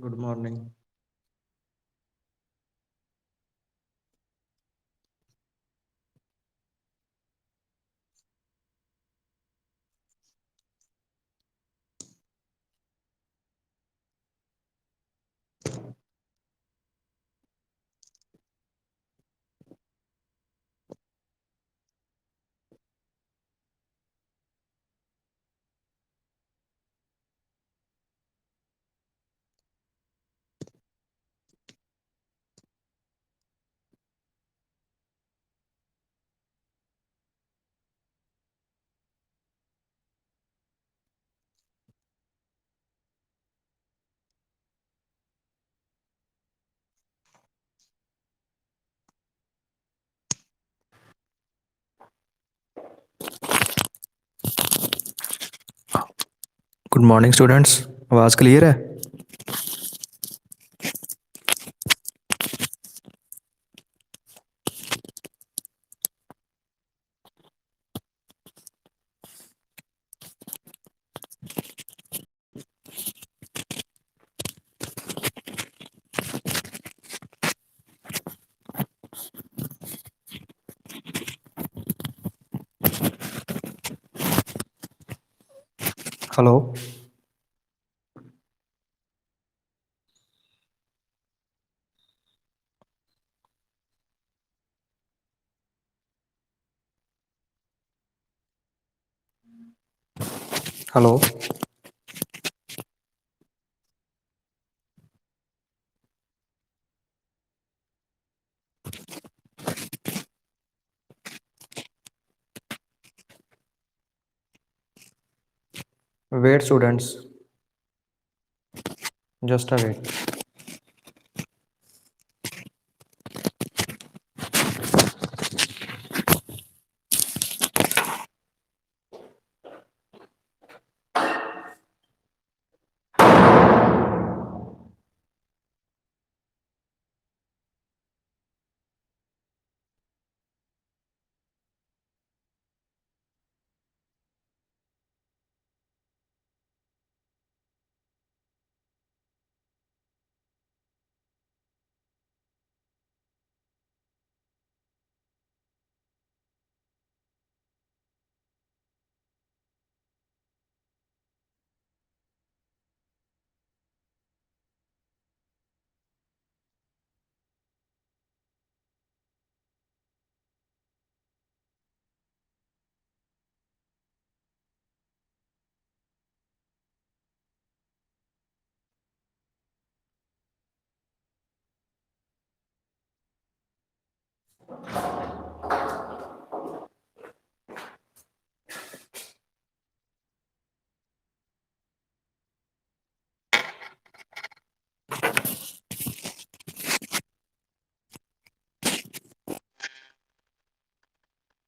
Good morning. Good morning students. आवाज़ clear है? Hello. Hello. Wait students, just a wait.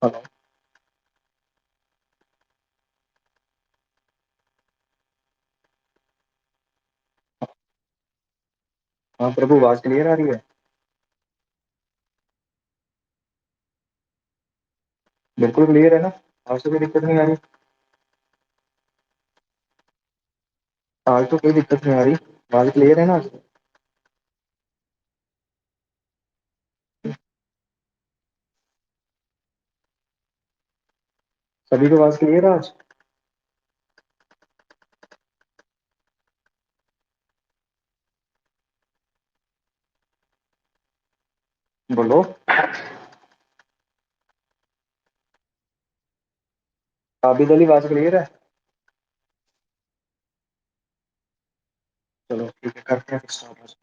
Hello. हाँ प्रभु, आवाज़ clear आ रही है? बिल्कुल क्लियर है ना? आज तो कोई दिक्कत नहीं आ रही। आज तो कोई दिक्कत नहीं आ रही। आवाज़ क्लियर है ना आज? सभी को आवाज़ क्लियर है आज? बोलो। आबिद अली, आवाज़ क्लियर है? चलो ठीक है, करते हैं फिर start।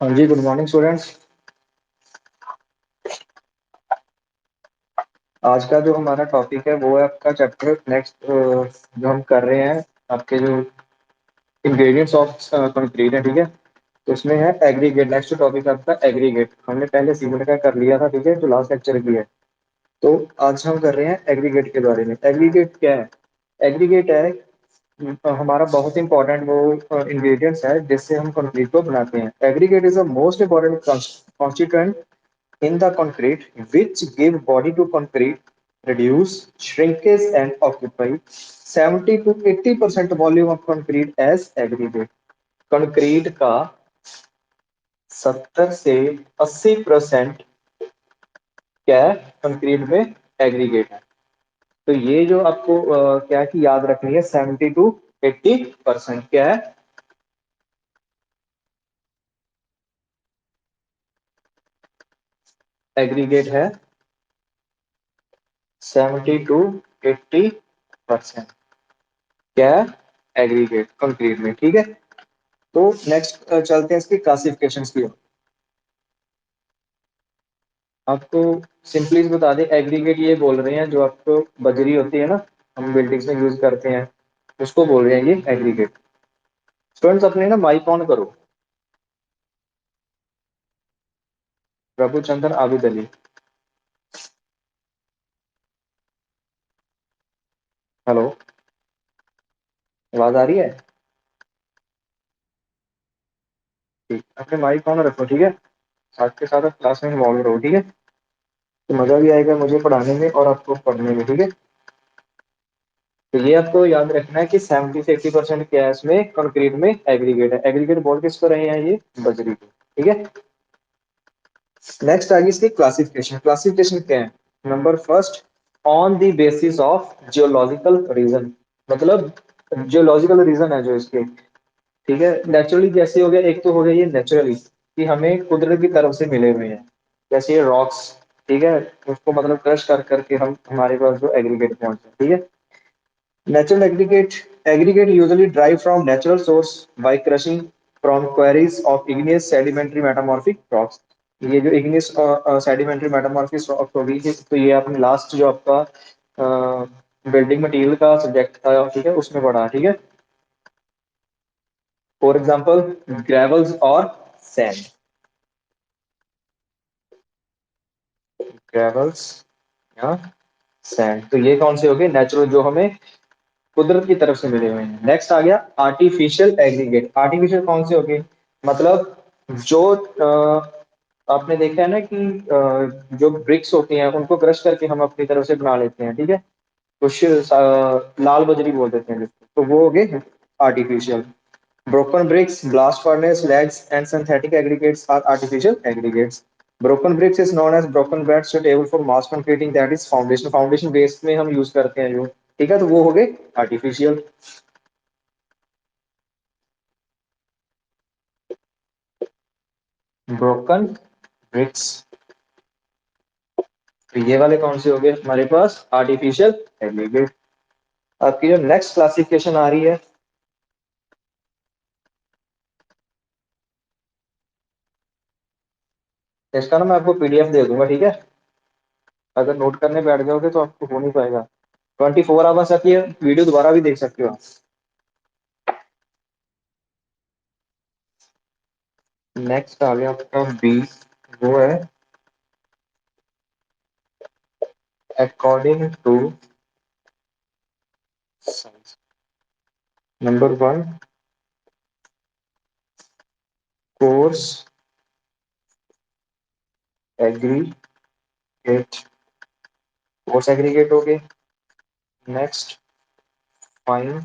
हाँ जी, गुड मॉर्निंग स्टूडेंट्स। आज का जो हमारा टॉपिक है वो है आपका चैप्टर नेक्स्ट जो हम कर रहे हैं, आपके जो इंग्रेडिएंट्स ऑफ कंक्रीट है, ठीक है। तो इसमें है एग्रीगेट, नेक्स्ट टॉपिक आपका एग्रीगेट। हमने पहले सीमेंट का कर लिया था, ठीक है, जो लास्ट लेक्चर की है। तो आज हम कर रहे हैं एग्रीगेट के बारे में। एग्रीगेट क्या है? एग्रीगेट है हमारा बहुत इंपॉर्टेंट वो इंग्रेडिएंट्स है जिससे हम कंक्रीट को बनाते हैं। Aggregate is the most important constituent in the concrete which give body to concrete, reduce shrinkage and occupy 70 to 80% volume of concrete as aggregate। Concrete का 70 से 80% क्या है कंक्रीट में? एग्रीगेट है। तो ये जो आपको क्या है कि याद रखनी है, 70 to 80% क्या है? एग्रीगेट है 70 to 80% क्या है? एग्रीगेट कंक्रीट में, ठीक है। तो नेक्स्ट चलते हैं इसकी क्लासिफिकेशंस की ओर। आपको सिंपली बता दें, एग्रीगेट ये बोल रहे हैं जो आपको बजरी होती है ना, हम बिल्डिंग्स में यूज करते हैं, उसको बोल रहे हैं ये एग्रीगेट। स्टूडेंट्स अपने ना माइक ऑन करो। प्रभुचंद्र आबिद अली। हेलो, आवाज आ रही है? ठीक, अपने माइक ऑन रखो, ठीक है। साथ के साथ आप क्लास में इन्वॉल्व रहो, ठीक है। तो मजा भी आएगा मुझे पढ़ाने में और आपको पढ़ने में, ठीक है। तो ये आपको याद रखना है कि 70 से 80% क्या है इसमें कंक्रीट में? एग्रीगेट है। एग्रीगेट बोल किसको रहे हैं? ये बजरी को, ठीक है। नेक्स्ट आगे इसकी क्लासिफिकेशन। क्लासिफिकेशन क्या है? Number first, on the basis of geological region. मतलब जियोलॉजिकल रीजन है जो इसके, ठीक है। नेचुरली जैसे हो गया, एक तो हो गया ये नेचुरली कि हमें कुदरत की तरफ से मिले हुए हैं, जैसे ये रॉक्स, ठीक है। उसको मतलब क्रश कर करके हम हमारे पास जो एग्रीगेट पहुंचे, ठीक है। Natural aggregate usually derive from natural source by crushing from quarries of igneous sedimentary metamorphic rocks। ये जो igneous sedimentary metamorphic rocks होगी, तो ये आपने लास्ट जो आपका बिल्डिंग मटेरियल का सब्जेक्ट था, ठीक है, उसमें पढ़ा, ठीक है। फॉर एग्जाम्पल ग्रेवल्स और सैंड। ग्रेवल्स या सैंड, तो ये कौन से हो गए? नेचुरल, जो हमें कुदरत की तरफ से मिले हुए हैं। नेक्स्ट आ गया आर्टिफिशियल एग्रीगेट। आर्टिफिशियल कौन से हो गए? मतलब जो आपने देखा है ना कि जो ब्रिक्स होती हैं उनको क्रश करके हम अपनी तरफ से बना लेते हैं, ठीक है। कुछ लाल बजरी बोल देते हैं जिसको, तो वो हो गए artificial. Broken bricks, blast furnace, leads, and synthetic aggregates are artificial aggregates. Broken bricks is known as broken bed suitable for mass concreting, that is foundation। Foundation base में हम यूज करते हैं जो, ठीक है, तो वो हो गए आर्टिफिशियल। ब्रोकन ब्रिक्स, तो ये वाले कौन से हो गए हमारे पास? Artificial aggregate. आपकी जो नेक्स्ट क्लासिफिकेशन आ रही है, इसका ना मैं आपको पीडीएफ दे दूंगा, ठीक है। अगर नोट करने बैठ जाओगे तो आपको हो नहीं पाएगा। 24 आवर्स तक ये वीडियो दोबारा भी देख सकते हो। नेक्स्ट आ गया आपका बी, वो है according to science. Number one, coarse aggregate. Coarse aggregate हो गए। Next fine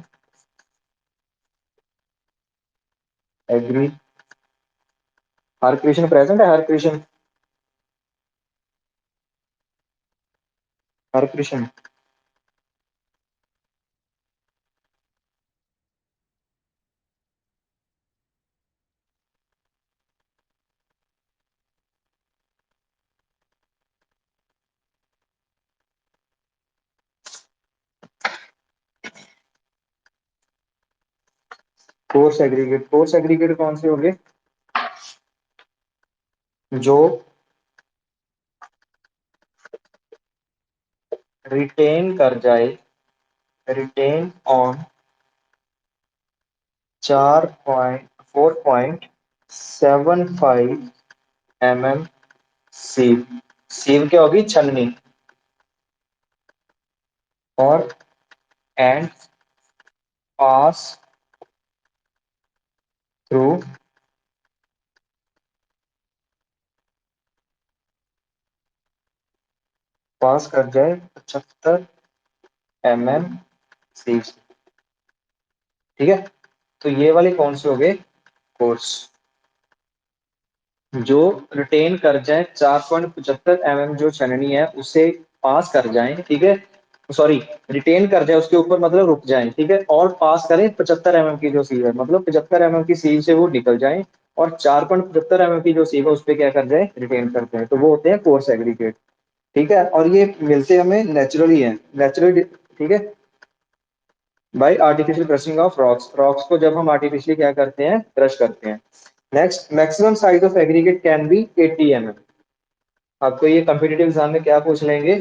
aggregate. हर क्वेश्चन प्रेजेंट है? हर क्वेश्चन, हर question. Coarse aggregate, coarse aggregate कौन से हो गए? जो रिटेन कर जाए, retain on 4.75 mm sieve. Sieve क्या होगी? छन्नी। और एंड पास थ्रू, पास कर जाए 75 mm सीव। ठीक है, तो ये वाले कौन से हो गए कोर्स? जो रिटेन कर जाए 4.75 mm जो छननी है उसे पास कर जाए, ठीक है, सॉरी, रिटेन कर जाए उसके ऊपर मतलब रुक जाए, ठीक है, और पास करें 75 mm की जो सीव है, मतलब 75 mm की सीव से वो निकल जाए, और 4.75 mm की जो सीव है उस पर क्या कर जाए? रिटेन कर जाए, तो वो होते हैं कोर्स एग्रीगेट। ठीक है, और ये मिलते हमें नेचुरली है, नेचुरली, ठीक है, by artificial crushing of rocks. Rocks को जब हम आर्टिफिशियली क्या करते हैं? क्रश करते हैं। Next, maximum size of aggregate can be 80 mm। आपको ये कॉम्पिटिटिव एग्जाम में क्या पूछ लेंगे?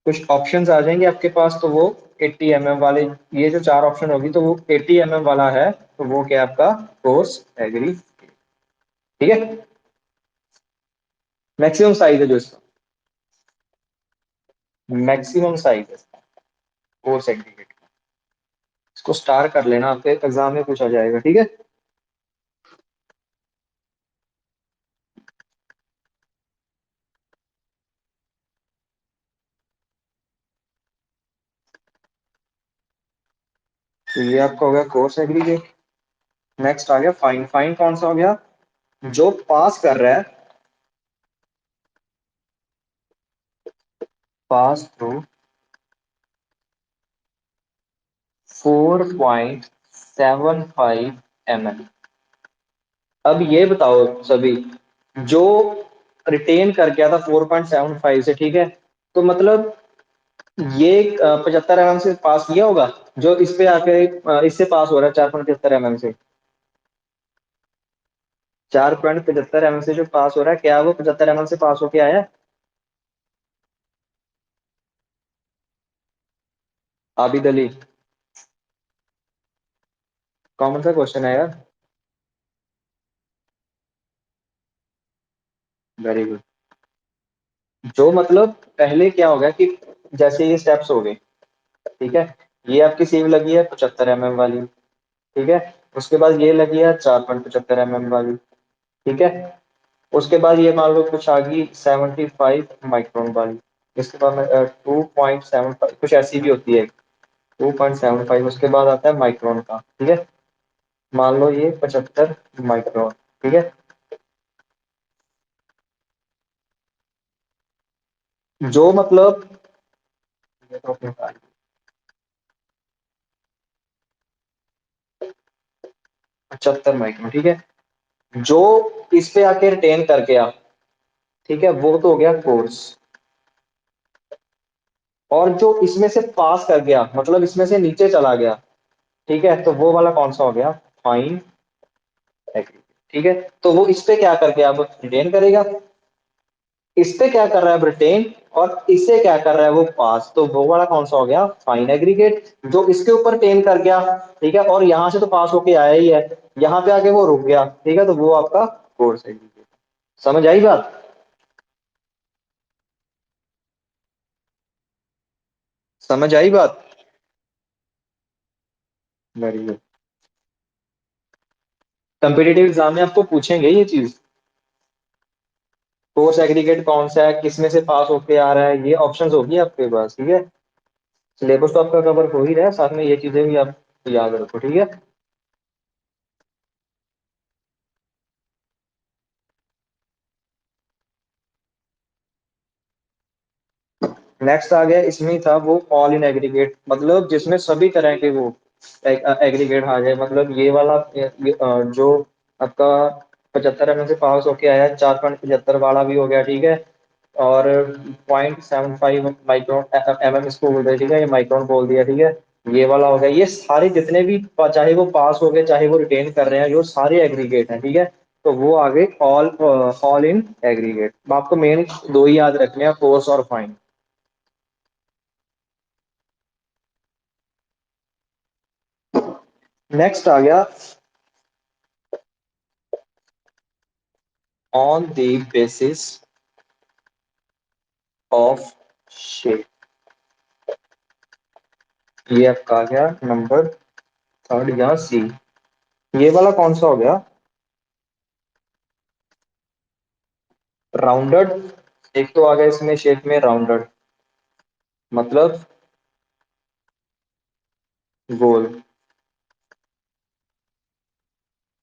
कुछ ऑप्शंस आ जाएंगे आपके पास, तो वो 80 mm वाले, ये जो चार ऑप्शन होगी तो वो 80 mm वाला है, तो वो क्या है आपका? कोर्स एग्री। ठीक है, मैक्सिमम साइज है जो इसका, मैक्सिमम साइज है कोर्स एग्रीगेट। इसको स्टार कर लेना, आपके एग्जाम में पूछा जाएगा। ठीक है, तो ये आपका हो गया कोर्स एग्रीगेट। नेक्स्ट आ गया फाइन। फाइन कौन सा हो गया? जो पास कर रहा है, पास थ्रू 4.75 mm। अब ये बताओ सभी, जो रिटेन कर गया था 4.75 से, ठीक है, तो मतलब ये 75 mm से पास किया होगा, जो इस पे आके इससे पास हो रहा है 4.75 mm से। 4.75 mm से जो पास हो रहा है, क्या वो 75 mm से पास होके आया है? आबिद अली, कॉमन सा क्वेश्चन है यार। Very good. जो मतलब पहले क्या हो गया कि जैसे ये स्टेप्स हो गए, ठीक है, ये आपकी सीव लगी है 75 mm वाली, ठीक है, उसके बाद ये लगी है 4.75 mm वाली, ठीक है, उसके बाद ये मान लो कुछ आ गई 75 माइक्रोन वाली, इसके बाद में 2.75 कुछ ऐसी भी होती है, 2.75, उसके बाद आता है माइक्रोन का, ठीक है, मान लो ये 75 माइक्रोन, ठीक है, जो मतलब 75 माइक्रोन, ठीक है, जो इस पे आके रिटेन कर गया, ठीक है, वो तो हो गया कोर्स। और जो इसमें से पास कर गया, मतलब इसमें से नीचे चला गया, ठीक है, तो वो वाला कौन सा हो गया? Fine aggregate. ठीक है, तो वो इस पे क्या कर गया? अब रिटेन करेगा, इस पे क्या कर रहा है? अब रिटेन, और इससे क्या कर रहा है? वो पास, तो वो वाला कौन सा हो गया? Fine aggregate. जो इसके ऊपर टेन कर गया, ठीक है, और यहां से तो पास होके आया ही है, यहाँ पे आके वो रुक गया, ठीक है, तो वो आपका कोर्स एग्रीगेट। समझ आई बात? समझ आई बात? Very good. कंपिटेटिव एग्जाम में आपको पूछेंगे ये चीज, कोर्स एग्रीगेट कौन सा है, किसमें से पास होके आ रहा है, ये ऑप्शंस होगी आपके पास। ठीक है, सिलेबस तो आपका कवर हो ही रहा है, साथ में ये चीजें भी आप याद रखो। ठीक है, नेक्स्ट आ गया, इसमें ही था वो ऑल इन एग्रीगेट, मतलब जिसमें सभी तरह के वो एग्रीगेट आ जाए, मतलब ये वाला जो आपका 75 mm से पास होके आया, 4.75 वाला भी हो गया, ठीक है, और 0.75 माइक्रोन इसको बोल दिया, ठीक है, ये माइक्रोन बोल दिया, ठीक है, ये वाला हो गया, ये सारे जितने भी चाहे वो पास हो गए चाहे वो रिटेन कर रहे हैं, जो सारे एग्रीगेट हैं, ठीक है, तो वो आ गए ऑल, ऑल इन एग्रीगेट। आपको मेन दो ही याद रखने हैं, फोर्स और फाइन। नेक्स्ट आ गया on the basis of shape. ये आपका आ गया नंबर थर्ड या सी। ये वाला कौन सा हो गया? राउंडेड। एक तो आ गया इसमें शेप में राउंडेड, मतलब गोल।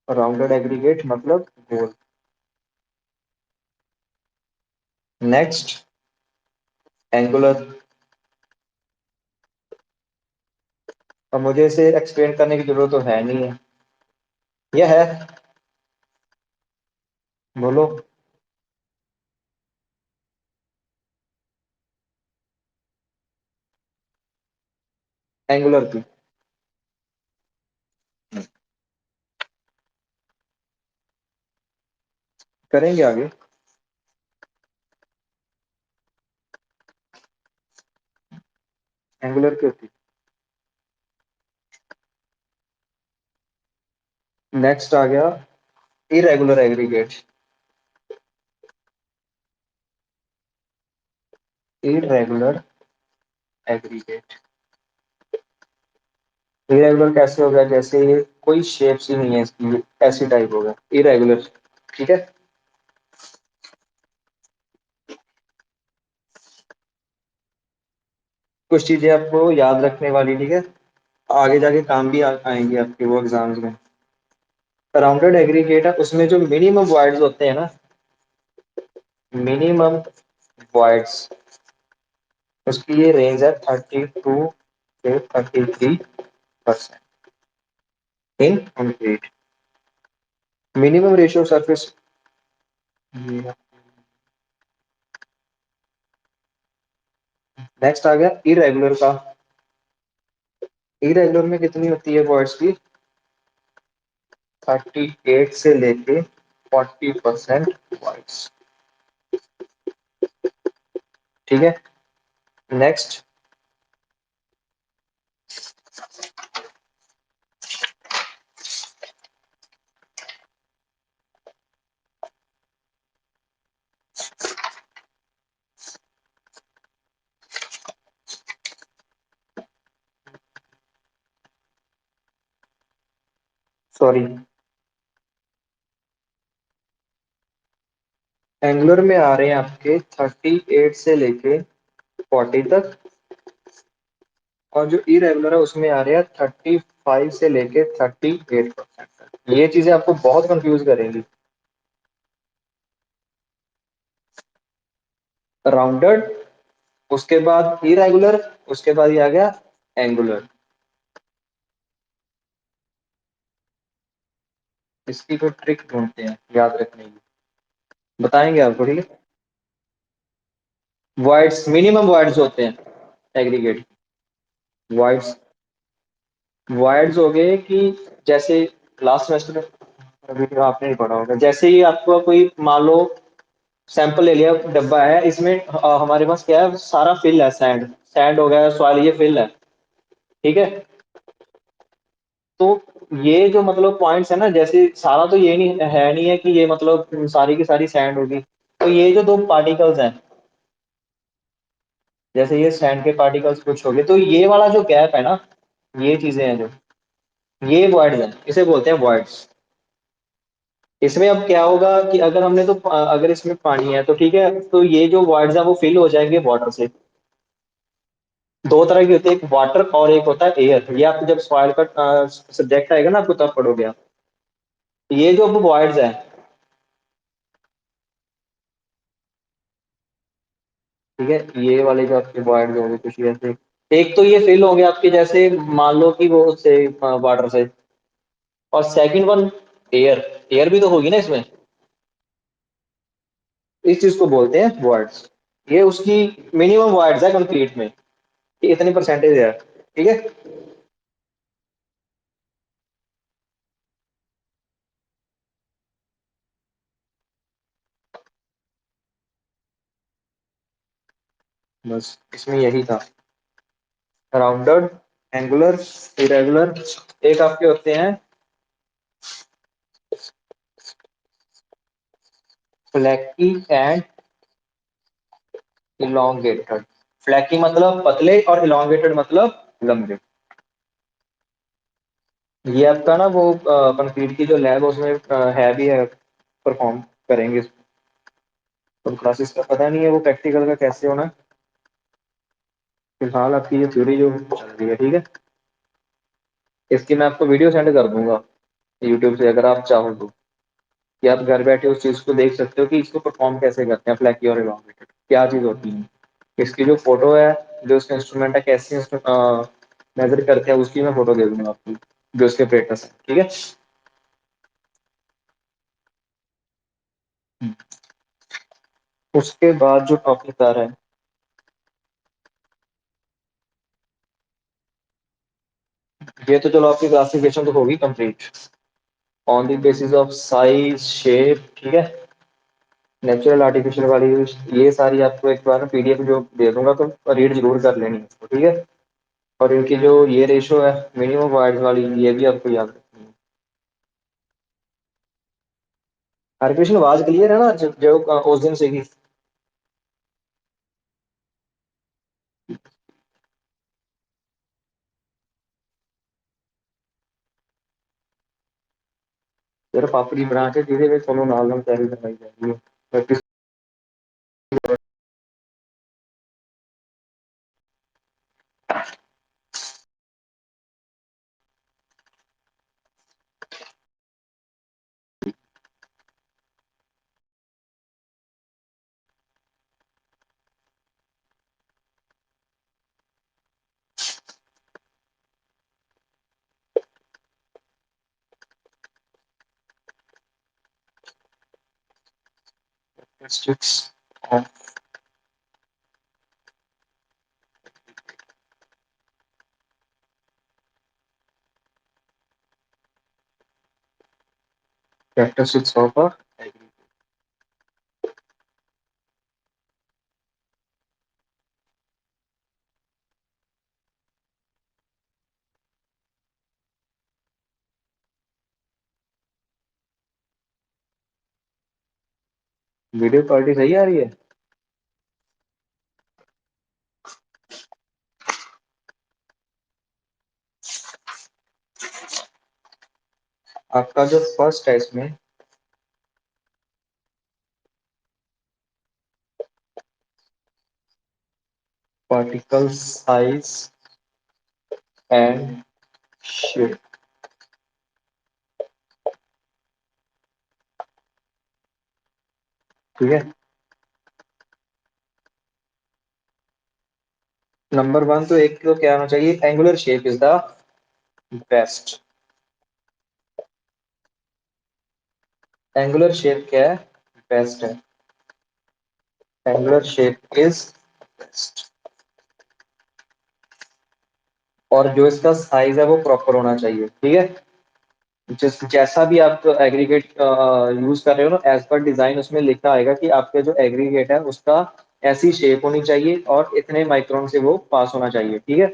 राउंडेड एग्रीगेट मतलब गोल। Next angular. अब मुझे इसे एक्सप्लेन करने की जरूरत तो है नहीं है, यह है, बोलो। एंगुलर की। करेंगे आगे। एंगुलर की होती। नेक्स्ट आ गया irregular aggregate. Irregular aggregate. Irregular कैसे हो गया? जैसे ये कोई शेप सी नहीं है इसकी, ऐसी टाइप होगा इरेगुलर। ठीक है। कुछ चीजें आपको याद रखने वाली, ठीक है, आगे जाके काम भी आएंगी आपके वो एग्जाम्स में। राउंडेड एग्रीगेट है, उसमें जो मिनिमम वॉइड्स होते हैं ना, मिनिमम वॉइड्स, उसकी ये रेंज है 32 से 33% in concrete. Minimum ratio surface. Next आ गया इरेगुलर का। इरेगुलर में कितनी होती है वॉइड्स की? 38 से लेके 40% वॉइड्स। ठीक है। नेक्स्ट सॉरी, एंगुलर में आ रहे हैं आपके 38 से लेके 40 तक, और जो इरेगुलर है उसमें आ रहे हैं 35 से लेके 38% तक। ये चीजें आपको बहुत कंफ्यूज करेंगी। राउंडेड, उसके बाद इरेगुलर, उसके बाद ये आ गया एंगुलर। इसकी कोई ट्रिक ढूंढते हैं याद रखने की, बताएंगे आपको, ठीक है। वर्ड्स, मिनिमम वर्ड्स होते हैं एग्रीगेट। वर्ड्स, वर्ड्स हो गए कि जैसे लास्ट सेमेस्टर में, अभी तो आपने नहीं पढ़ा होगा, जैसे ही आपको कोई मान लो सैंपल ले लिया, डब्बा है इसमें, हमारे पास क्या है, सारा फिल है, सैंड, सैंड हो गया, सॉइल, ये फिल है, ठीक है। तो ये जो मतलब पॉइंट्स है ना, जैसे सारा तो ये नहीं है कि ये मतलब सारी की सारी सैंड होगी, तो ये जो दो पार्टिकल्स हैं, जैसे ये सैंड के पार्टिकल्स कुछ हो गए, तो ये वाला जो गैप है ना, ये चीजें हैं जो, ये वॉइड्स हैं, इसे बोलते हैं वॉइड्स। इसमें अब क्या होगा कि अगर हमने तो अगर इसमें पानी है तो ठीक है, तो ये जो वॉइड्स हैं वो फिल हो जाएंगे वाटर से। दो तरह की होती है, एक वाटर और एक होता है एयर। ये आपको जब सॉइल का सब्जेक्ट आएगा ना, आपको तब पढ़ोगे आप। ये जो वॉइड्स हैं, ठीक है, ये वाले जो आपके वॉइड्स होंगे कुछ ऐसे, एक तो ये फिल होंगे आपके, जैसे मान लो कि वो से वाटर से, और सेकंड वन एयर, एयर भी तो होगी ना इसमें। इस चीज को बोलते हैं वॉइड्स। ये उसकी मिनिमम वॉइड्स है कंक्रीट में, कि इतनी परसेंटेज है, ठीक है। बस इसमें यही था, राउंडेड, एंगुलर, इरेगुलर, एक आपके होते हैं फ्लैकी एंड इलोंगेटेड। फ्लैकी मतलब पतले और इलोंगेटेड मतलब लंबे। ये आपका ना वो कंक्रीट की जो लैब है उसमें है भी है, परफॉर्म करेंगे। तो क्लासेस का पता नहीं है वो प्रैक्टिकल का कैसे होना है। फिलहाल आपकी ये थ्योरी जो चल रही है, ठीक है। इसकी मैं आपको वीडियो सेंड कर दूंगा यूट्यूब से, अगर आप चाहो तो, कि आप घर बैठे उस चीज को देख सकते हो कि इसको परफॉर्म कैसे करते हैं फ्लैकी और इलांगेटेड, क्या चीज होती है। इसकी जो फोटो है, जो उसका इंस्ट्रूमेंट है, कैसे मेजर करते हैं, उसकी मैं फोटो दे दूंगा आपको, जो उसके प्रेटस है, ठीक है। उसके बाद जो टॉपिक आ रहा है, ये तो चलो आपकी क्लासिफिकेशन तो होगी complete on the basis of size shape, ठीक है। नेचुरल आर्टिफिशियल वाली ये सारी आपको एक बार पीडीएफ जो दे दूंगा तो रीड जरूर कर लेनी है इसको, ठीक है। और इनकी जो ये रेशो है मिनिमम वाइड्स वाली, ये भी आपको याद रखनी है। आर्टिफिशियल आवाज क्लियर है ना, जो उस दिन से ही। सिर्फ पापड़ी बना के धीरे में सोनो नाल नाल तैयारी करवाई जाती है, practice. Statistics of characteristics of a video quality सही आ रही है। आपका जो फर्स्ट है इसमें, पार्टिकल साइज एंड शेप, ठीक है। नंबर वन तो एक तो क्या होना चाहिए, angular shape is the best. Angular shape क्या है, बेस्ट है। Angular shape is best. और जो इसका साइज है वो प्रॉपर होना चाहिए, ठीक है। जैसा भी आप एग्रीगेट यूज कर रहे हो ना, एज पर डिजाइन उसमें लिखा आएगा कि आपके जो एग्रीगेट है उसका ऐसी शेप होनी चाहिए और इतने माइक्रोन से वो पास होना चाहिए, ठीक है।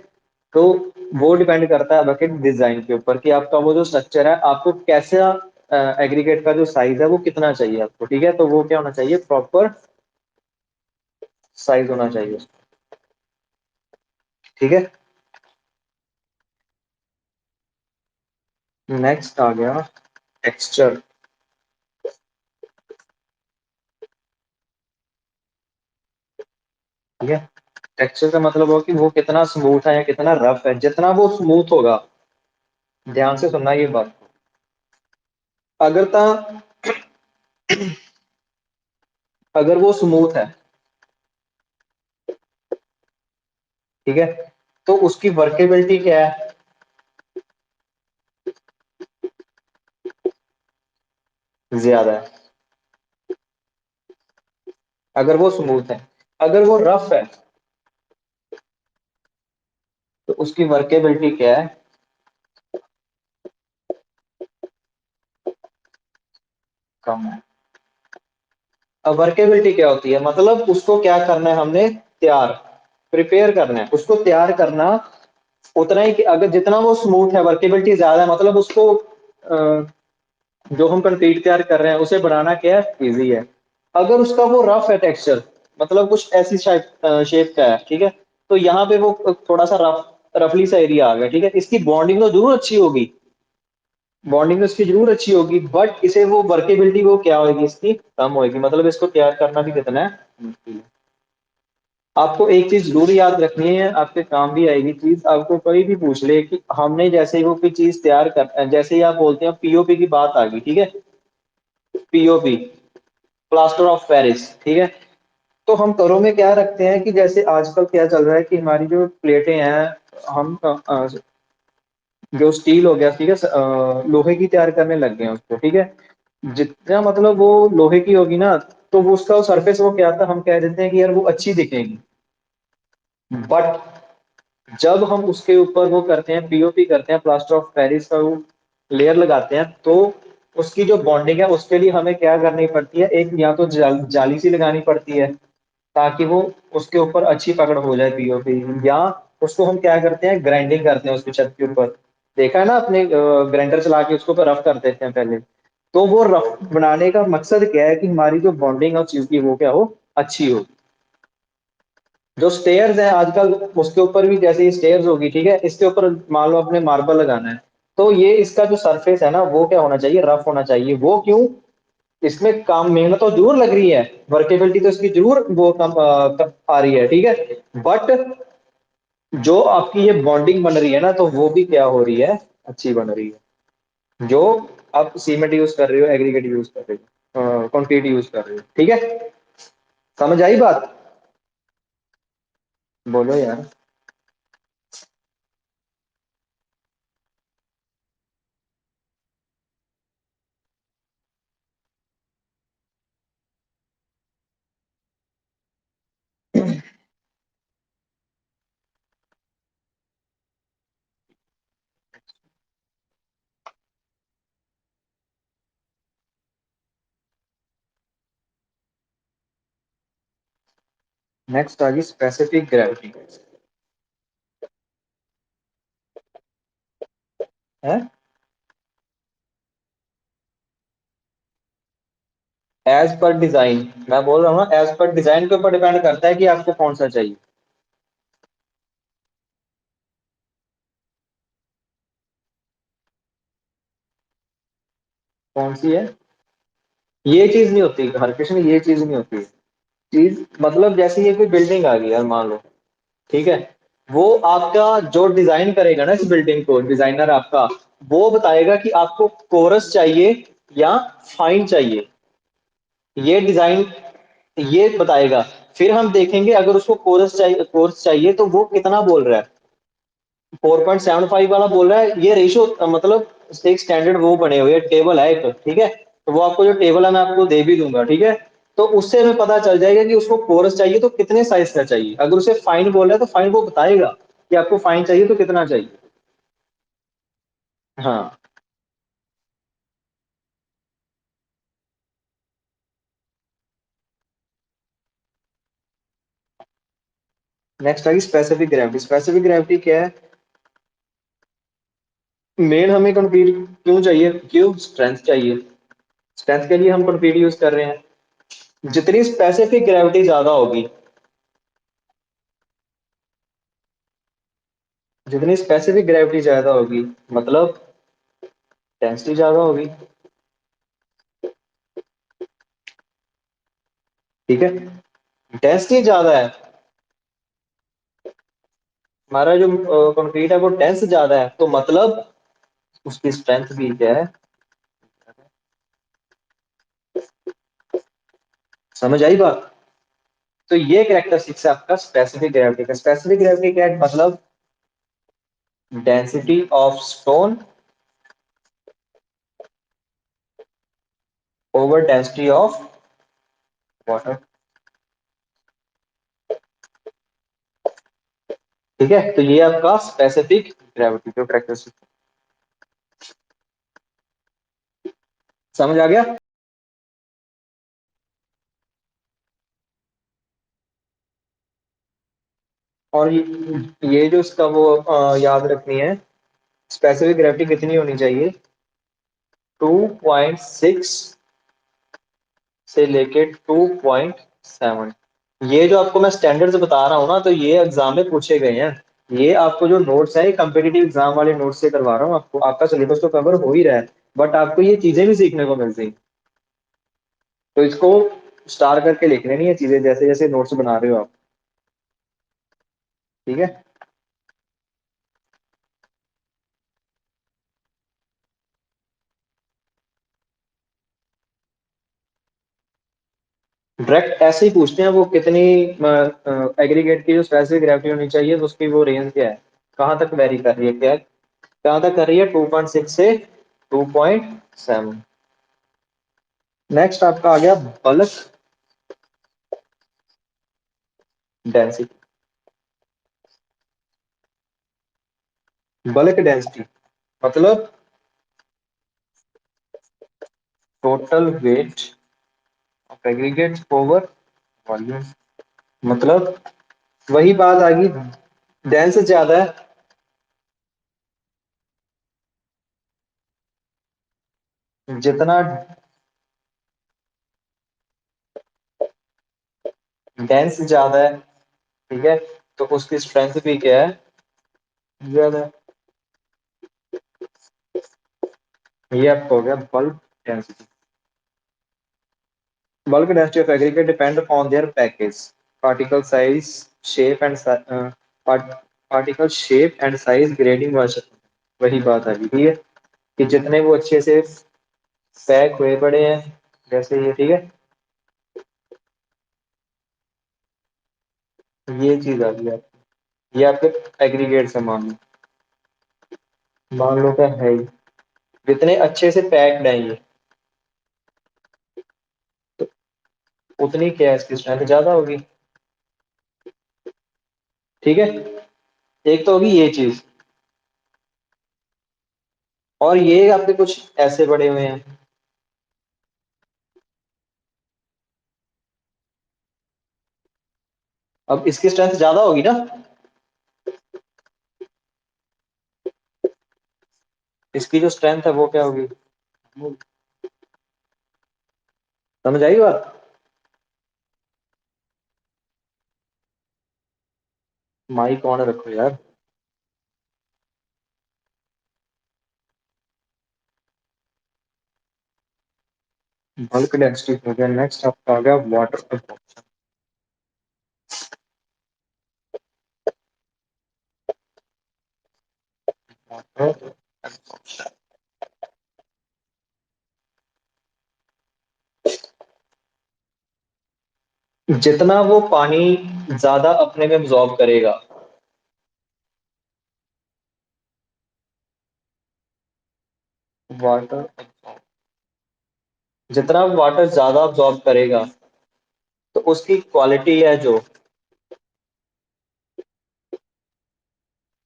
तो वो डिपेंड करता है बकेट डिजाइन के ऊपर कि आपका वो जो स्ट्रक्चर है, आपको कैसा एग्रीगेट का जो साइज है वो कितना चाहिए आपको, ठीक है। तो वो क्या होना चाहिए, प्रॉपर साइज होना चाहिए, ठीक है। नेक्स्ट आ गया टेक्सचर, ठीक है। टेक्सचर का मतलब हो कि वो कितना स्मूथ है या कितना रफ है। जितना वो स्मूथ होगा, ध्यान से सुनना ये बात, अगर ता अगर वो स्मूथ है, ठीक है, तो उसकी वर्केबिलिटी क्या है, ज्यादा है। अगर वो स्मूथ है, अगर वो रफ है तो उसकी वर्केबिलिटी क्या है, कम है। अब वर्केबिलिटी क्या होती है, मतलब उसको क्या करना है हमने, तैयार, प्रिपेयर करना है उसको, तैयार करना उतना ही कि अगर जितना वो स्मूथ है, वर्केबिलिटी ज्यादा है, मतलब उसको जो हम कंक्रीट तैयार कर रहे हैं उसे बनाना क्या है, इजी है। अगर उसका वो रफ है टेक्सचर, मतलब कुछ ऐसी शेप का है, ठीक है, तो यहाँ पे वो थोड़ा सा रफली सा एरिया आ गया, ठीक है, इसकी बॉन्डिंग तो जरूर अच्छी होगी, बॉन्डिंग तो इसकी जरूर अच्छी होगी, बट इसे वो वर्केबिलिटी वो क्या होगी, इसकी कम होगी, मतलब इसको तैयार करना भी कितना है, मुश्किल है। आपको एक चीज जरूर याद रखनी है, आपके काम भी आएगी चीज, आपको कोई भी पूछ ले कि हमने जैसे ही वो कोई चीज तैयार कर, जैसे ही आप बोलते हैं पीओपी की बात आ गई, ठीक है, पीओपी, प्लास्टर ऑफ पेरिस, ठीक है, तो हम घरों में क्या रखते हैं कि जैसे आजकल क्या चल रहा है कि हमारी जो प्लेटें हैं, हम जो स्टील हो गया, ठीक है, लोहे की तैयार करने लग गए हैं उसको, ठीक है, जितना मतलब वो लोहे की होगी ना, तो वो उसका सरफेस वो क्या था, हम कह देते हैं कि यार वो अच्छी दिखेगी, बट जब हम उसके ऊपर वो करते हैं, पीओपी करते हैं, प्लास्टर ऑफ पेरिस का वो लेयर लगाते हैं, तो उसकी जो बॉन्डिंग है उसके लिए हमें क्या करनी पड़ती है, एक या तो जाली सी लगानी पड़ती है, ताकि वो उसके ऊपर अच्छी पकड़ हो जाए पीओपी, या उसको हम क्या करते हैं, ग्राइंडिंग करते हैं उसकी छत के ऊपर, देखा है ना अपने, ग्राइंडर चला के उसको ऊपर रफ कर देते हैं पहले, तो वो रफ बनाने का मकसद क्या है कि हमारी जो बॉन्डिंग है उस चीज की वो क्या हो, अच्छी हो। जो स्टेयर्स है आजकल, उसके ऊपर भी जैसे ये स्टेयर्स होगी, ठीक है, इसके ऊपर मान लो अपने मार्बल लगाना है, तो ये इसका जो सरफेस है ना वो क्या होना चाहिए, रफ होना चाहिए, वो क्यों, इसमें काम मेहनत तो जरूर लग रही है, वर्केबिलिटी तो इसकी जरूर वो कम आ रही है, ठीक है, बट जो आपकी ये बॉन्डिंग बन रही है ना, तो वो भी क्या हो रही है, अच्छी बन रही है, जो आप सीमेंट यूज कर रहे हो, एग्रीगेट यूज कर रहे हो, कंक्रीट यूज कर रहे हो, ठीक है, समझ आई बात, बोलो यार। नेक्स्ट आ गई स्पेसिफिक ग्रेविटी, है एज पर डिजाइन, मैं बोल रहा हूँ ना, एज पर डिजाइन के ऊपर डिपेंड करता है कि आपको कौन सा चाहिए। कौन सी है, ये चीज नहीं होती हर किसी में, ये चीज नहीं होती, चीज मतलब जैसे ये कोई बिल्डिंग आ गई यार, मान लो, ठीक है, वो आपका जो डिजाइन करेगा ना इस बिल्डिंग को, डिजाइनर आपका, वो बताएगा कि आपको कोरस चाहिए या फाइन चाहिए, ये डिजाइन ये बताएगा, फिर हम देखेंगे अगर उसको कोरस चाहिए तो वो कितना बोल रहा है, 4.75 वाला बोल रहा है, ये रेशियो मतलब एक स्टैंडर्ड वो बने हुए टेबल है एक, ठीक है, तो वो आपको जो टेबल है मैं आपको दे भी दूंगा, ठीक है, तो उससे हमें पता चल जाएगा कि उसको कोरस चाहिए तो कितने साइज का चाहिए, अगर उसे फाइन बोल रहा है तो फाइन वो बताएगा कि आपको फाइन चाहिए तो कितना चाहिए। हाँ, नेक्स्ट आएगी स्पेसिफिक ग्रेविटी, स्पेसिफिक ग्रेविटी क्या है, मेन हमें कंक्रीट क्यों चाहिए, क्यों, स्ट्रेंथ चाहिए, स्ट्रेंथ के लिए हम कंक्रीट यूज कर रहे हैं, जितनी स्पेसिफिक ग्रेविटी ज्यादा होगी, जितनी स्पेसिफिक ग्रेविटी ज्यादा होगी, मतलब डेंसिटी ज्यादा होगी, ठीक है, डेंसिटी ज्यादा है, हमारा जो कंक्रीट है वो डेंस ज्यादा है, तो मतलब उसकी स्ट्रेंथ भी क्या है, समझ आई बात, तो ये कैरेक्टरिस्टिक्स है आपका स्पेसिफिक ग्रेविटी का, स्पेसिफिक ग्रेविटी क्या है, मतलब density of stone over density of water, ठीक है, तो ये आपका स्पेसिफिक ग्रेविटी का कैरेक्टरिस्टिक, समझ आ गया। और ये जो इसका वो याद रखनी है, स्पेसिफिक ग्रेविटी कितनी होनी चाहिए, 2.6 से लेके 2.7। ये जो आपको मैं स्टैंडर्ड्स बता रहा हूँ ना, तो ये एग्जाम में पूछे गए हैं। ये आपको जो नोट्स है, ये कम्पिटेटिव एग्जाम वाले नोट्स से करवा रहा हूँ आपको, आपका सिलेबस तो कवर हो ही रहा है, बट आपको ये चीजें भी सीखने को मिलती हैं। तो इसको स्टार करके लिख लेनी है चीजें, जैसे जैसे नोट्स बना रहे हो आप। ठीक है। डायरेक्ट ऐसे ही पूछते हैं वो कितनी एग्रीगेट की जो स्पेसिफिक ग्रेविटी होनी चाहिए, तो उसकी वो रेंज क्या है, कहाँ तक वेरी कर रही है, क्या कहाँ तक कर रही है, 2.6 से 2.7। नेक्स्ट आपका आ गया बल्क डेंसिटी। बल्क डेंसिटी मतलब total weight of aggregate over volume. मतलब वही बात आ गई, डेंस ज्यादा है, जितना डेंस ज्यादा है, ठीक है, तो उसकी स्ट्रेंथ भी क्या है, ज्यादा है। ये आपको हो गया bulk density. Bulk density of aggregate depend upon their package, particle size, shape and particle shape and size grading वर्षन। वही बात आ गई, ठीक है, कि जितने वो अच्छे से पैक हुए पड़े हैं, जैसे ये, ठीक है, ये चीज आ गई आपकी। ये आपके एग्रीगेट से मान लो क्या है ही, जितने अच्छे से पैक्ड है ये, तो उतनी क्या है, इसकी स्ट्रेंथ ज्यादा होगी। ठीक है, एक तो होगी ये चीज, और ये आपके कुछ ऐसे बड़े हुए हैं, अब इसकी स्ट्रेंथ ज्यादा होगी ना, इसकी जो स्ट्रेंथ है वो क्या होगी, समझ आई बात। माइक ऑन रखो यार। बल्क डेंसिटी हो गया, नेक्स्ट आपका आ गया वाटर अब्जॉर्प्शन। Water absorption। जितना वो पानी ज्यादा अपने में एब्जॉर्ब करेगा, वाटर, जितना वाटर ज्यादा एब्जॉर्ब करेगा, तो उसकी क्वालिटी है जो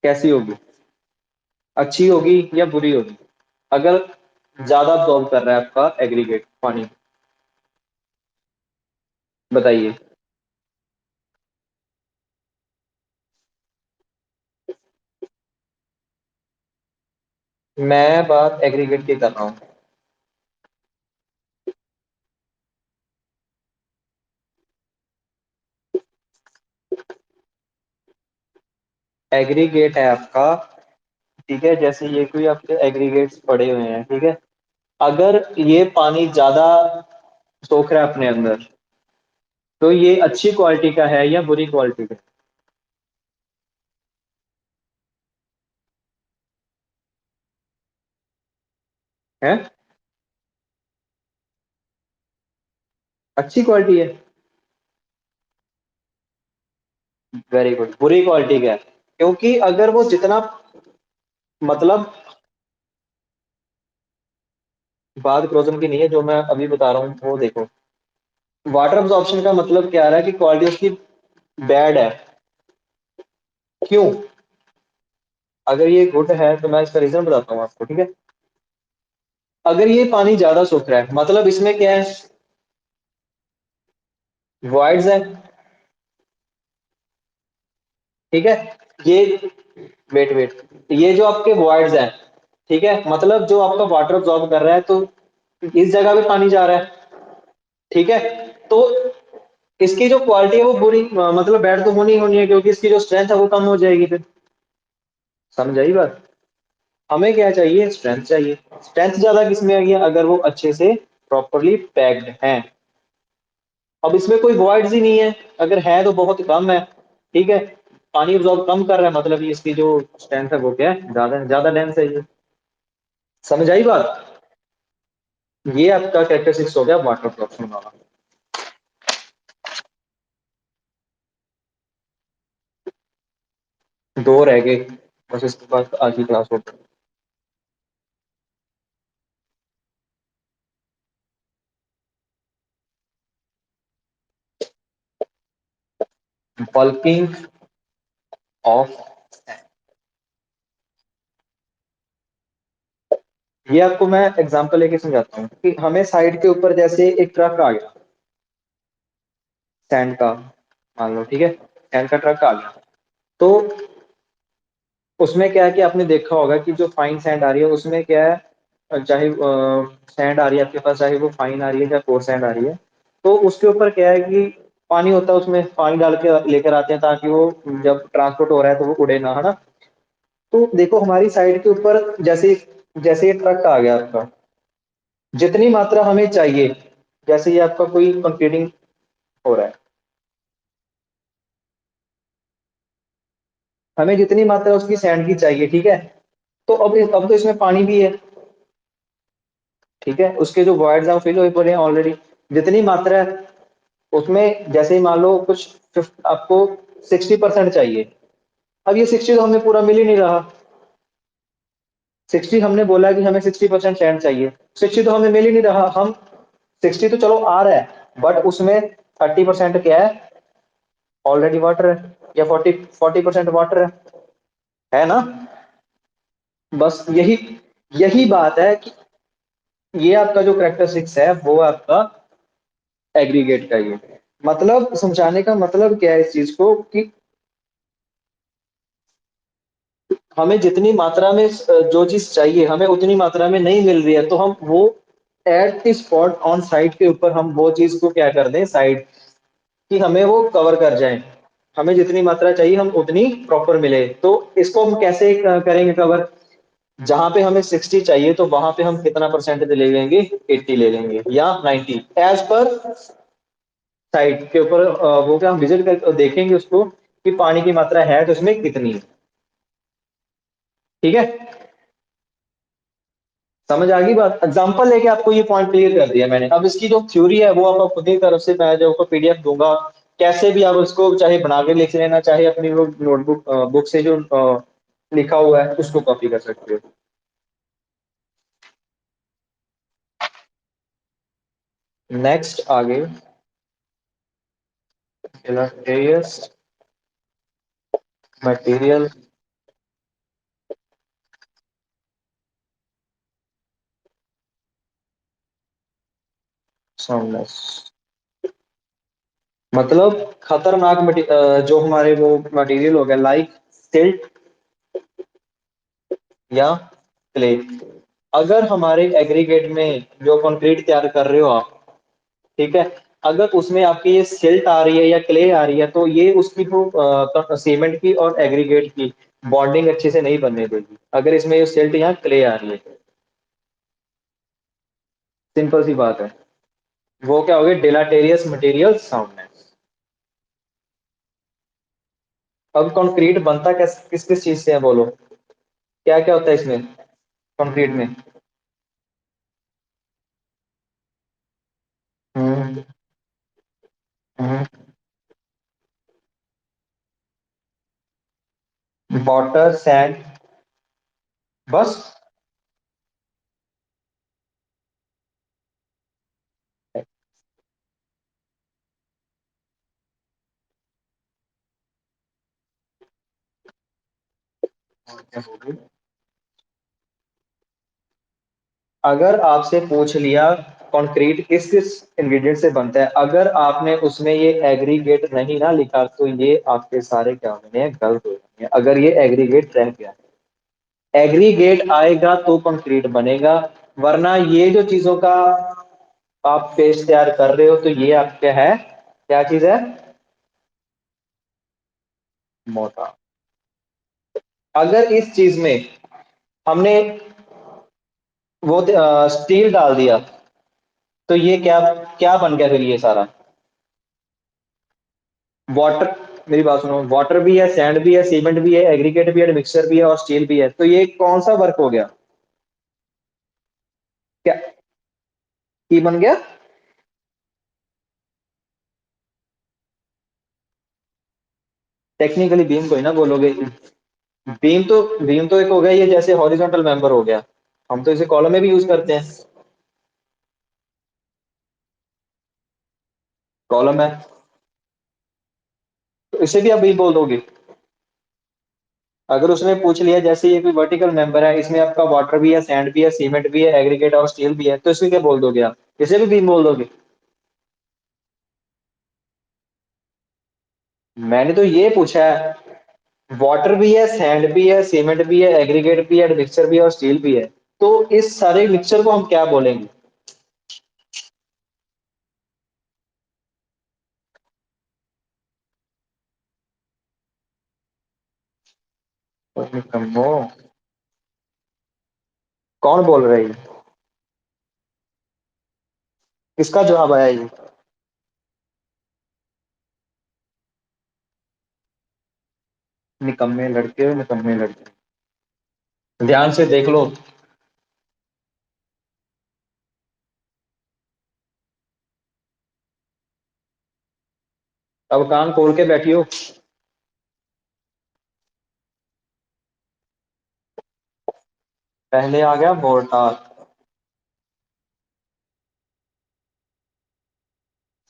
कैसी होगी, अच्छी होगी या बुरी होगी, अगर ज्यादा एब्जॉर्ब कर रहा है आपका एग्रीगेट पानी, बताइए। मैं बात एग्रीगेट की कर रहा हूँ। एग्रीगेट है आपका, ठीक है, जैसे ये कोई आपके एग्रीगेट्स पड़े हुए हैं, ठीक है, अगर ये पानी ज्यादा सोख रहा है अपने अंदर, तो ये अच्छी क्वालिटी का है या बुरी क्वालिटी का है, अच्छी क्वालिटी है, वेरी गुड, बुरी क्वालिटी का है, क्योंकि अगर वो जितना, मतलब बात क्रोजन की नहीं है, जो मैं अभी बता रहा हूँ वो देखो। वाटर अब्जॉर्प्शन का मतलब क्या आ रहा है कि क्वालिटी उसकी बैड है, क्यों, अगर ये गुड है तो मैं इसका रीजन बताता हूँ आपको, ठीक है। अगर ये पानी ज्यादा सूख रहा है, मतलब इसमें क्या है, वॉइड्स है, ठीक है। ये वेट वेट ये जो आपके वॉइड्स हैं, ठीक है, मतलब जो आपका वाटर अब्सॉर्ब कर रहा है, तो इस जगह पे पानी जा रहा है, ठीक है। तो इसकी जो क्वालिटी है वो बुरी, मतलब बैड तो होनी ही होनी है, क्योंकि इसकी जो स्ट्रेंथ है वो कम हो जाएगी फिर। समझ आई बात? हमें क्या चाहिए? स्ट्रेंथ चाहिए। स्ट्रेंथ ज्यादा किसमें आ गया? अगर वो अच्छे से प्रॉपरली पैक्ड है। अब इसमें कोई वॉइड्स ही नहीं है, अगर है तो बहुत कम है, ठीक है। पानी अब्सॉर्ब कम कर रहा है, मतलब ये इसकी जो स्ट्रेंथ है वो क्या है? ज्यादा ज्यादा डेंस है ये। समझ आई बात? ये आपका कैरेक्टरिस्टिक्स हो गया वाटर फ्लोक्शन वाला। दो रह गए, बस इसके बाद आज की क्लास होती है। बल्किंग ऑफ, ये आपको मैं एग्जांपल लेके समझाता हूँ कि हमें साइड के ऊपर जैसे एक ट्रक आ गया सैंड का, मान लो, ठीक है, सैंड का ट्रक आ गया। तो उसमें क्या है कि आपने देखा होगा कि जो फाइन सैंड आ रही है उसमें क्या है, चाहे सैंड आ रही है आपके पास, चाहे वो फाइन आ रही है या कोर्स सैंड आ रही है, तो उसके ऊपर क्या है कि पानी होता है, उसमें पानी डाल के लेकर आते हैं ताकि वो जब ट्रांसपोर्ट हो रहा है तो वो उड़े ना, है ना। तो देखो हमारी साइड के ऊपर जैसे जैसे ये ट्रक आ गया आपका, जितनी मात्रा हमें चाहिए, जैसे ये आपका कोई कंक्रीटिंग हो रहा है, हमें जितनी मात्रा उसकी सैंड की चाहिए, ठीक है। तो अब तो इसमें पानी भी है, ठीक है, उसके जो वॉइड्स हैं वो फिल हुए पड़े हैं ऑलरेडी। जितनी मात्रा है उसमें, जैसे ही मान लो कुछ आपको 60% चाहिए। अब ये 60 तो हमें पूरा मिल ही नहीं रहा। 60 हमने बोला कि हमें 60% सैंड चाहिए, 60 तो हमें मिल ही नहीं रहा। हम 60 तो चलो आ रहा है, बट उसमें 30% क्या है? ऑलरेडी वाटर है, या 40% वाटर है ना। बस यही यही बात है कि ये आपका जो करेक्टरिस्टिक्स है वो आपका एग्रीगेट का ये, मतलब समझाने का मतलब क्या है इस चीज को कि हमें जितनी मात्रा में जो चीज चाहिए हमें उतनी मात्रा में नहीं मिल रही है, तो हम वो at the spot on site के ऊपर हम वो चीज को क्या कर दें, साइट कि हमें वो कवर कर जाए। हमें जितनी मात्रा चाहिए हम उतनी प्रॉपर मिले, तो इसको हम कैसे करेंगे कवर? जहां पे हमें 60 चाहिए तो वहां पे हम कितना परसेंटेज ले लेंगे? 80 ले लेंगे या 90, एज पर साइट के ऊपर। वो क्या हम विजिट कर देखेंगे उसको कि पानी की मात्रा है तो इसमें कितनी है, ठीक है। समझ आ गई बात? एग्जांपल लेके आपको ये पॉइंट क्लियर कर दिया मैंने। अब इसकी जो थ्योरी है वो आपको खुद ही तरफ से मैं जो आपको पीडीएफ दूंगा, कैसे भी आप उसको चाहे बना के लिख लेना, चाहे अपनी वो नोटबुक बुक से जो लिखा हुआ है उसको कॉपी कर सकते हो। नेक्स्ट आगे, illustrious material soundness, मतलब खतरनाक जो हमारे वो मटेरियल हो गया, लाइक सिल्ट या क्ले। अगर हमारे एग्रीगेट में जो कंक्रीट तैयार कर रहे हो आप, ठीक है, अगर उसमें आपकी ये सिल्ट आ रही है या क्ले आ रही है, तो ये उसकी जो सीमेंट की और एग्रीगेट की बॉन्डिंग अच्छे से नहीं बनने देगी, अगर इसमें ये सिल्ट या क्ले आ रही है। सिंपल सी बात है। वो क्या हो गया? डिलाटेरियस मटेरियल साउंडनेस। अब कंक्रीट बनता किस किस चीज से है बोलो? क्या क्या होता है इसमें कंक्रीट में? हम्म वाटर सैंड, बस। अगर आपसे पूछ लिया कंक्रीट किस किस इंग्रेडिएंट से बनता है, अगर आपने उसमें ये एग्रीगेट नहीं ना लिखा तो ये आपके सारे क्या हो जाएंगे, गलत हो जाएंगे। अगर ये एग्रीगेट रह गया, एग्रीगेट आएगा तो कंक्रीट बनेगा, वरना ये जो चीजों का आप पेस्ट तैयार कर रहे हो तो ये आपका है, क्या चीज है, मोटा। अगर इस चीज में हमने वो स्टील डाल दिया तो ये क्या क्या बन गया फिर ये सारा, वाटर, मेरी बात सुनो, वाटर भी है, सैंड भी है, सीमेंट भी है, एग्रीगेट भी है, मिक्सचर भी है और स्टील भी है, तो ये कौन सा वर्क हो गया, क्या की बन गया। टेक्निकली बीम को ही ना बोलोगे, बीम तो एक हो गया ये, जैसे हॉरिजॉन्टल मेंबर हो गया, हम तो इसे कॉलम में भी यूज करते हैं, कॉलम है, तो इसे भी आप बीम बोल दोगे। अगर उसने पूछ लिया जैसे ये कोई वर्टिकल मेंबर है, इसमें आपका वाटर भी है, सैंड भी है, सीमेंट भी है, एग्रीगेट और स्टील भी है, तो इसमें क्या बोल दोगे आप, इसे भी बीम बोल दोगे। मैंने तो ये पूछा है, वाटर भी है, सैंड भी है, सीमेंट भी है, एग्रीगेट भी है, मिक्सचर भी है और स्टील भी है, तो इस सारे मिक्सचर को हम क्या बोलेंगे। निकम्मो, कौन बोल रहा है ये? किसका जवाब आया ये? निकम्मे लड़के हो, निकम्मे लड़के, ध्यान से देख लो। अब कान खोल के बैठियो। पहले आ गया mortar,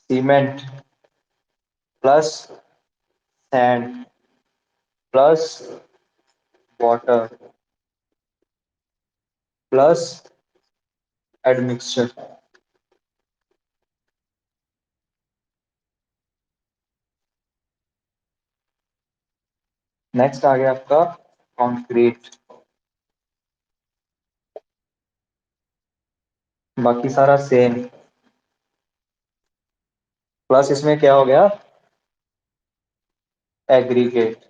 cement plus sand plus water plus admixture. Next आ गया आपका कंक्रीट, बाकी सारा सेम, प्लस इसमें क्या हो गया, एग्रीगेट,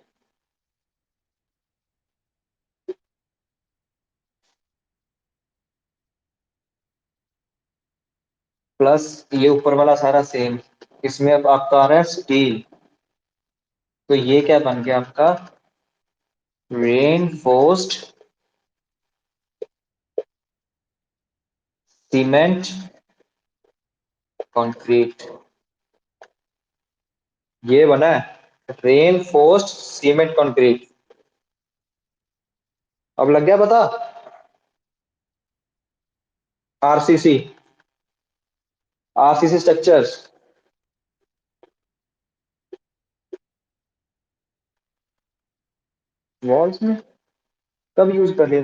प्लस ये ऊपर वाला सारा सेम, इसमें अब आपका आ रहा है स्टील, तो ये क्या बन गया आपका, रेनफोर्स्ड सीमेंट कंक्रीट, ये बना है रेनफोर्स्ड सीमेंट कंक्रीट। अब लग गया पता, आरसीसी, आरसीसी स्ट्रक्चर्स, वॉल्स में कब यूज कर लिया,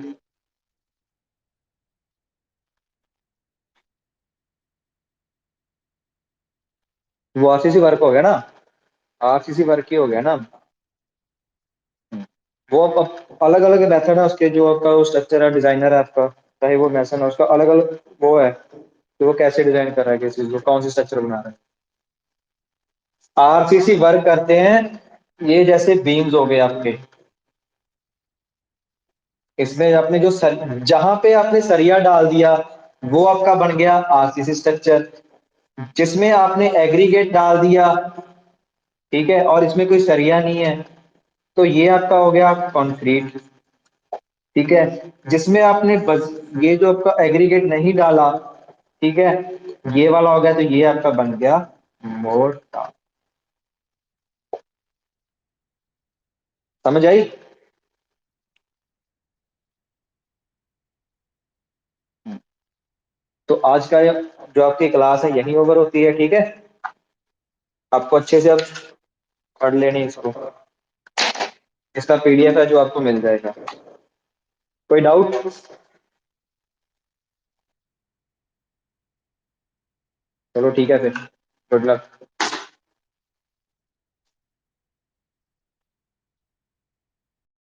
वो आरसीसी वर्क हो गया ना, आरसीसी वर्क ही हो गया ना। वो अलग अलग मेथड है उसके, जो आपका वो स्ट्रक्चर है, डिजाइनर है आपका, चाहे वो मैसन है, उसका अलग अलग वो है कि वो कैसे डिजाइन कर रहा है, किस चीज को, कौन सी स्ट्रक्चर बना रहा है। आरसीसी वर्क करते हैं, ये जैसे बीम्स हो गए आपके, इसमें आपने जो जहां पे आपने सरिया डाल दिया वो आपका बन गया आरसीसी स्ट्रक्चर, जिसमें आपने एग्रीगेट डाल दिया, ठीक है, और इसमें कोई सरिया नहीं है, तो ये आपका हो गया कंक्रीट, ठीक है, जिसमें आपने बस ये जो आपका एग्रीगेट नहीं डाला, ठीक है, ये वाला हो गया, तो ये आपका बन गया मोर्टार। समझ आई? तो आज का जो आपकी क्लास है यही ओवर होती है, ठीक है, आपको अच्छे से अब पढ़ लेनी इसको, इसका पीडीएफ है जो आपको मिल जाएगा। कोई डाउट? चलो ठीक है फिर, गुड लक।